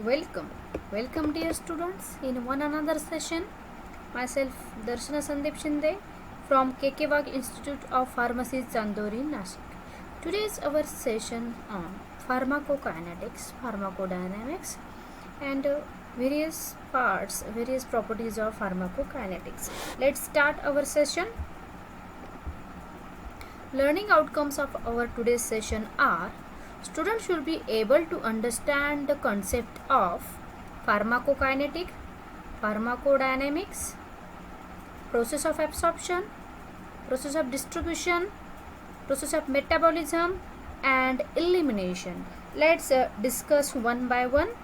Welcome, welcome dear students in one another session. Myself Darshana Sandeep Shinde from KK Institute of Pharmacy Chandori Nashik. Today is our session on pharmacokinetics, pharmacodynamics and various parts, various properties of pharmacokinetics. Let's start our session. Learning outcomes of our today's session are: students should be able to understand the concept of pharmacokinetic, pharmacodynamics, process of absorption, process of distribution, process of metabolism and elimination. Let's discuss one by one.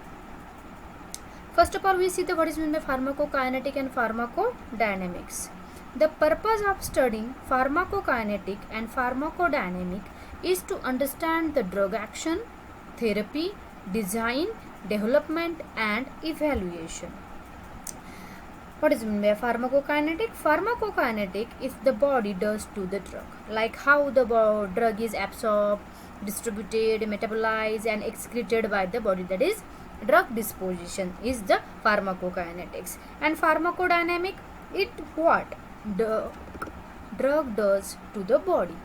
First of all, we see what is meant by pharmacokinetic and pharmacodynamics. The purpose of studying pharmacokinetic and pharmacodynamic is to understand the drug action, therapy, design, development and evaluation. What is meant by pharmacokinetic? Pharmacokinetic is the body does to the drug, like how the drug is absorbed, distributed, metabolized and excreted by the body, that is drug disposition is the pharmacokinetics. And pharmacodynamic, it what the drug does to the body,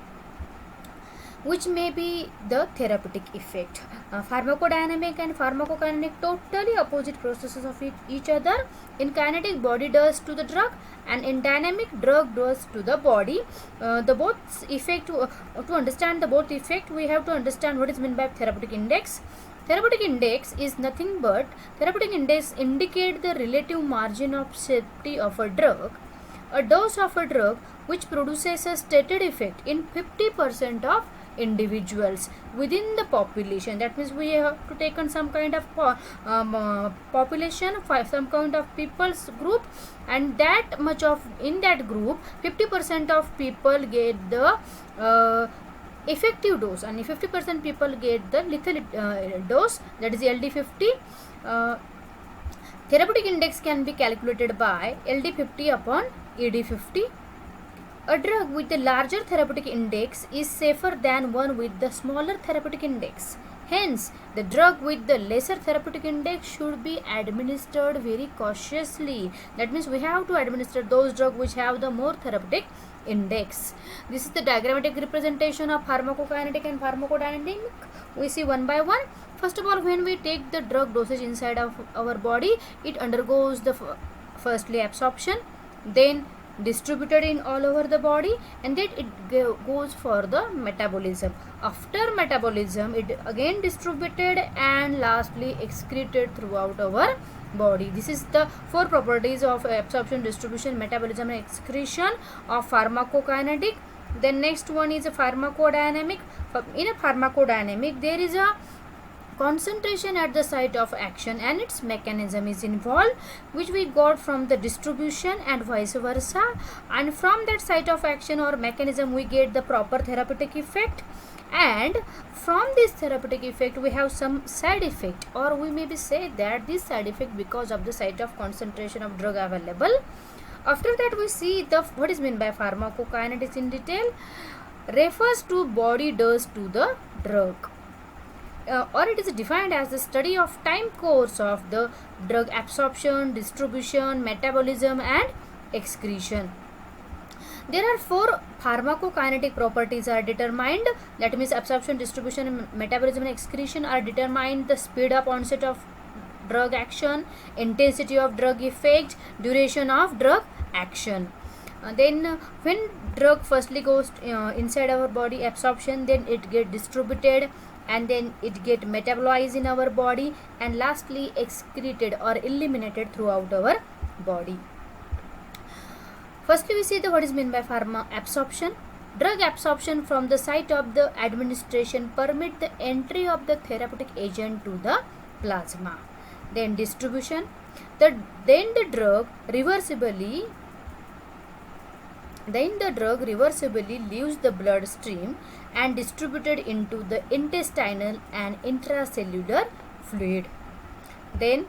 which may be the therapeutic effect. Pharmacodynamic and pharmacokinetic totally opposite processes of each other. In kinetic, body does to the drug, and in dynamic, drug does to the body. The both effect to understand the both effect, we have to understand what is meant by therapeutic index. Therapeutic index is nothing but therapeutic index indicate the relative margin of safety of a drug. A dose of a drug which produces a stated effect in 50% of individuals within the population. That means we have to take on some kind of population, some kind of people's group, and that much of in that group 50% of people get the effective dose and 50% people get the lethal dose, that is LD50. Therapeutic index can be calculated by LD50 upon ED50. A drug with the larger therapeutic index is safer than one with the smaller therapeutic index. Hence, the drug with the lesser therapeutic index should be administered very cautiously. That means we have to administer those drugs which have the more therapeutic index. This is the diagrammatic representation of pharmacokinetic and pharmacodynamic. We see one by one. First of all, when we take the drug dosage inside of our body, it undergoes the firstly absorption, then distributed in all over the body, and then it goes for the metabolism. After metabolism, it again distributed and lastly excreted throughout our body. This is the four properties of absorption, distribution, metabolism and excretion of pharmacokinetic. Then next one is a pharmacodynamic. In a pharmacodynamic, there is a concentration at the site of action and its mechanism is involved, which we got from the distribution and vice versa, and from that site of action or mechanism we get the proper therapeutic effect, and from this therapeutic effect we have some side effect, or we maybe say that this side effect because of the site of concentration of drug available. After that, we see the what is meant by pharmacokinetics in detail. Refers to body does to the drug, or it is defined as the study of time course of the drug absorption, distribution, metabolism and excretion. There are four pharmacokinetic properties are determined, that means absorption, distribution, metabolism and excretion are determined: the speed of onset of drug action, intensity of drug effect, duration of drug action. Then when drug firstly goes inside our body, absorption, then it get distributed and then it get metabolized in our body and lastly excreted or eliminated throughout our body. Firstly, we see the what is meant by pharma absorption. Drug absorption from the site of the administration permit the entry of the therapeutic agent to the plasma. Then distribution, then the drug reversibly leaves the bloodstream and distributed into the intestinal and intracellular fluid. Then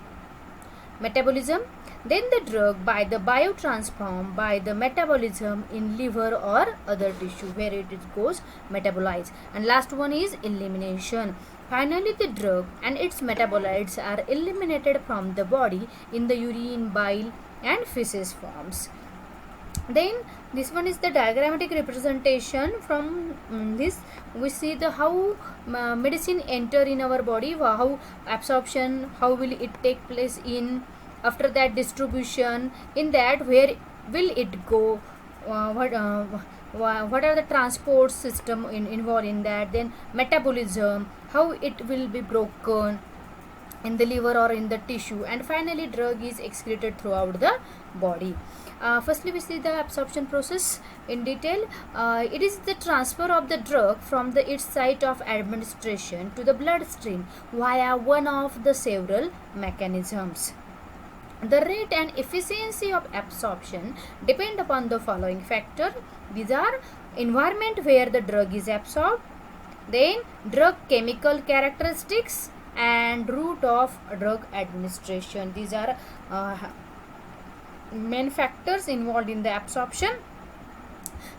metabolism, then the drug by the biotransform by the metabolism in liver or other tissue where it goes metabolized. And last one is elimination. Finally, the drug and its metabolites are eliminated from the body in the urine, bile and feces forms. Then this one is the diagrammatic representation. From this we see the how medicine enter in our body, how absorption, how will it take place in, after that distribution, in that where will it go, what are the transport system involved in that, then metabolism, how it will be broken in the liver or in the tissue, and finally drug is excreted throughout the body. Firstly, we see the absorption process in detail. It is the transfer of the drug from its site of administration to the bloodstream via one of the several mechanisms. The rate and efficiency of absorption depend upon the following factor. These are environment where the drug is absorbed, then drug chemical characteristics, and route of drug administration. These are main factors involved in the absorption.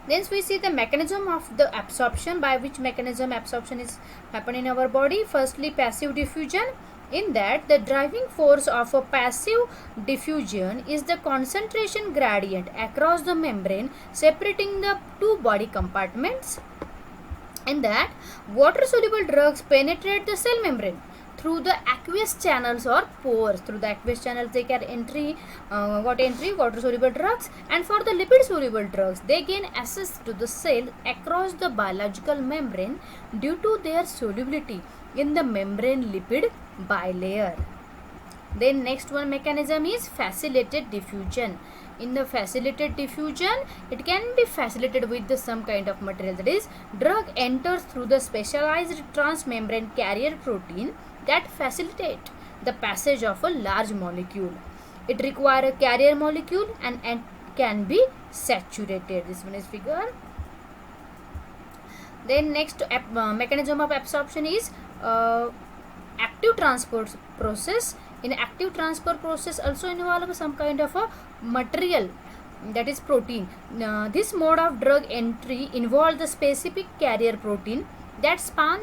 Then we see the mechanism of the absorption, by which mechanism absorption is happen in our body. Firstly, passive diffusion. In that, the driving force of a passive diffusion is the concentration gradient across the membrane separating the two body compartments. In that, water soluble drugs penetrate the cell membrane through the aqueous channels or pores. Through the aqueous channels they can entry water soluble drugs, and for the lipid soluble drugs they gain access to the cell across the biological membrane due to their solubility in the membrane lipid bilayer. Then next one mechanism is facilitated diffusion. In the facilitated diffusion, it can be facilitated with some kind of material, that is drug enters through the specialized transmembrane carrier protein that facilitate the passage of a large molecule. It requires a carrier molecule and can be saturated. This one is figure. Then next mechanism of absorption is active transport process. In active transport process also involve some kind of a material, that is protein. This mode of drug entry involves the specific carrier protein that span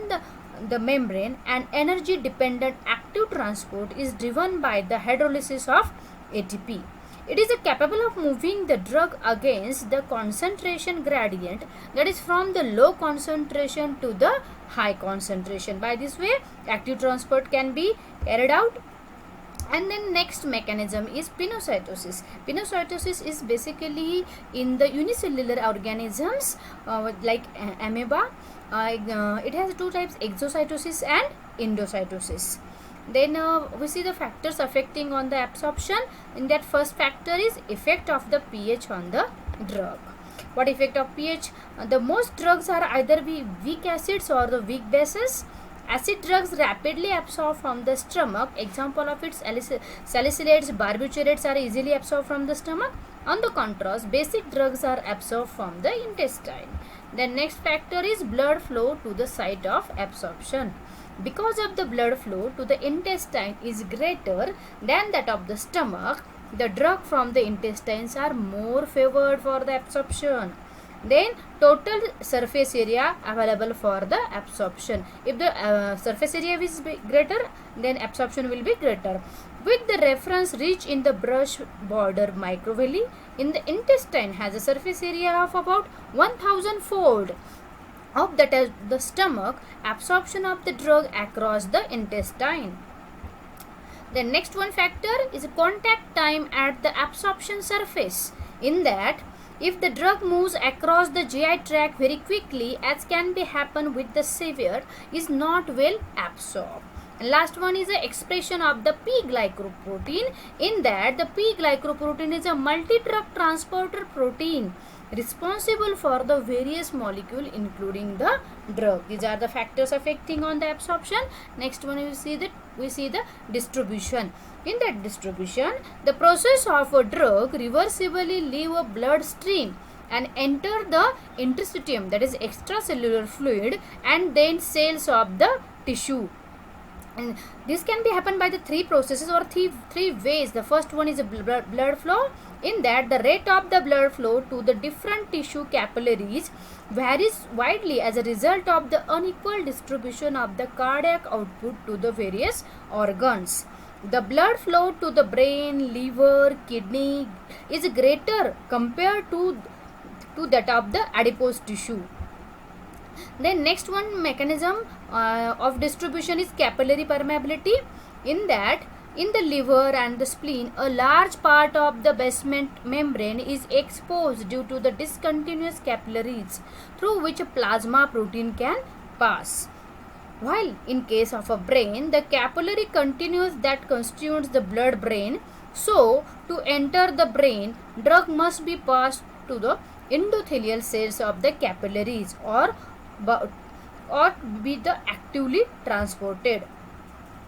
the membrane, and energy dependent active transport is driven by the hydrolysis of ATP. It is capable of moving the drug against the concentration gradient, that is from the low concentration to the high concentration. By this way, active transport can be carried out. And then next mechanism is pinocytosis. Pinocytosis is basically in the unicellular organisms like amoeba. It has two types, exocytosis and endocytosis. Then we see the factors affecting on the absorption. In that, first factor is effect of the pH on the drug. What effect of pH? The most drugs are either weak acids or the weak bases. Acid drugs rapidly absorb from the stomach. Example of its salicylates, barbiturates are easily absorbed from the stomach. On the contrast, basic drugs are absorbed from the intestine. The next factor is blood flow to the site of absorption. Because of the blood flow to the intestine is greater than that of the stomach, the drug from the intestines are more favored for the absorption. Then total surface area available for the absorption. If the surface area is greater, then absorption will be greater. With the reference reach in the brush border microvilli, in the intestine has a surface area of about 1000-fold of that is the stomach. Absorption of the drug across the intestine. The next one factor is contact time at the absorption surface. In that, if the drug moves across the GI tract very quickly, as can be happen with the severe, is not well absorbed. And last one is the expression of the P-glycoprotein. In that, the P-glycoprotein is a multi-drug transporter protein responsible for the various molecules including the drug. These are the factors affecting on the absorption. Next one we see the distribution. In that distribution, the process of a drug reversibly leave a blood stream and enter the interstitium, that is extracellular fluid, and then cells of the tissue. And this can be happen by the three processes or three ways. The first one is a blood flow. In that, the rate of the blood flow to the different tissue capillaries varies widely as a result of the unequal distribution of the cardiac output to the various organs. The blood flow to the brain, liver, kidney is greater compared to that of the adipose tissue. Then next one mechanism of distribution is capillary permeability. In that, in the liver and the spleen, a large part of the basement membrane is exposed due to the discontinuous capillaries through which a plasma protein can pass. While in case of a brain, the capillary continues that constitutes the blood brain. So, to enter the brain, drug must be passed to the endothelial cells of the capillaries or be the actively transported.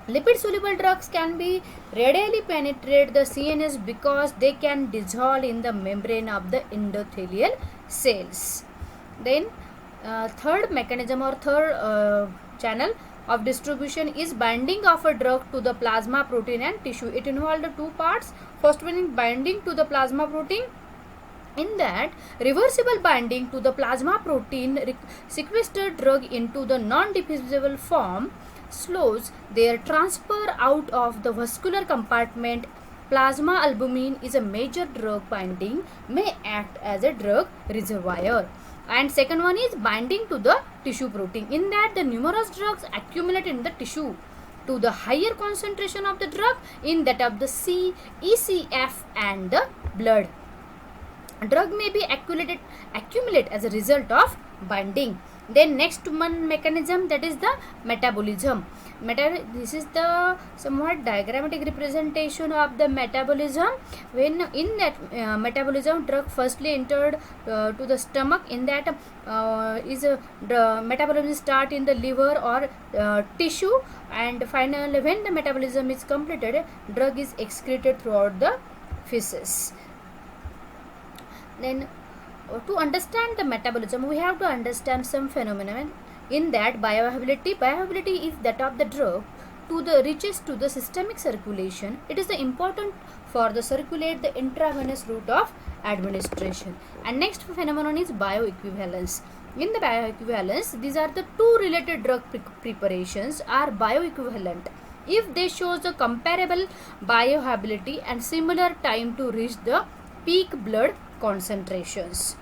Lipid soluble drugs can be readily penetrate the CNS because they can dissolve in the membrane of the endothelial cells. Then third mechanism or third channel of distribution is binding of a drug to the plasma protein and tissue. It involves the two parts. First one is binding to the plasma protein. In that, reversible binding to the plasma protein sequesters drug into the non-diffusible form, slows their transfer out of the vascular compartment. Plasma albumin is a major drug binding, may act as a drug reservoir. And second one is binding to the tissue protein. In that, the numerous drugs accumulate in the tissue to the higher concentration of the drug in that of the ECF and the blood. Drug may be accumulate as a result of binding. Then next one mechanism, that is the metabolism. This is the somewhat diagrammatic representation of the metabolism. When in that metabolism, drug firstly entered to the stomach. In that the metabolism start in the liver or tissue, and finally when the metabolism is completed, drug is excreted throughout the feces. Then to understand the metabolism, we have to understand some phenomenon. In that, bioavailability is that of the drug to the reaches to the systemic circulation. It is important for the circulate the intravenous route of administration. And next phenomenon is bioequivalence. In the bioequivalence, these are the two related drug preparations are bioequivalent if they shows a comparable bioavailability and similar time to reach the peak blood concentrations.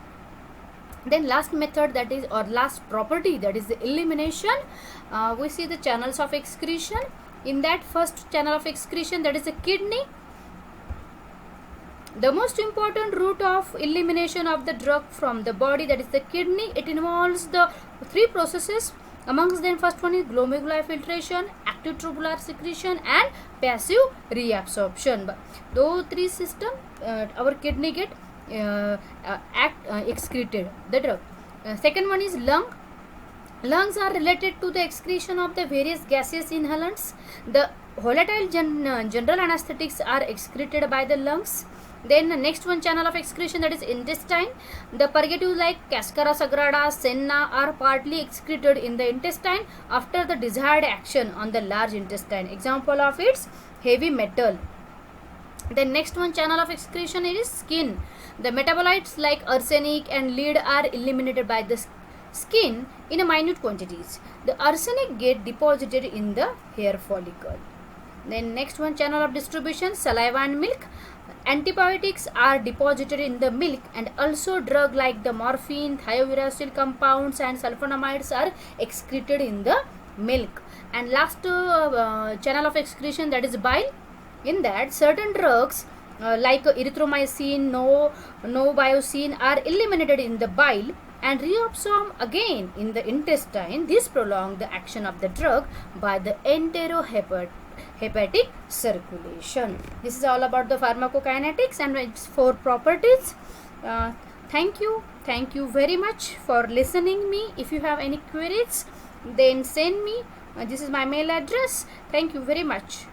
Then last method, that is, or last property, that is the elimination. We see the channels of excretion. In that first channel of excretion, that is the kidney. The most important route of elimination of the drug from the body, that is the kidney. It involves the three processes. Amongst them, first one is glomerular filtration, active tubular secretion, and passive reabsorption. Those three systems, our kidney get excreted the drug. Second one is lung. Lungs are related to the excretion of the various gaseous inhalants. The volatile general anesthetics are excreted by the lungs. Then the next one channel of excretion, that is intestine. The purgatives like cascara sagrada, senna are partly excreted in the intestine after the desired action on the large intestine. Example of its heavy metal. The next one channel of excretion is skin. The metabolites like arsenic and lead are eliminated by the skin in a minute quantities. The arsenic get deposited in the hair follicle. Then next one channel of distribution, saliva and milk. Antibiotics are deposited in the milk, and also drug like the morphine, thiouracil compounds and sulfonamides are excreted in the milk. And last channel of excretion, that is bile. In that, certain drugs like erythromycin, novobiocin are eliminated in the bile and reabsorbed again in the intestine. This prolongs the action of the drug by the enterohepatic circulation. This is all about the pharmacokinetics and its 4 properties. Thank you very much for listening me. If you have any queries, then send me. This is my mail address. Thank you very much.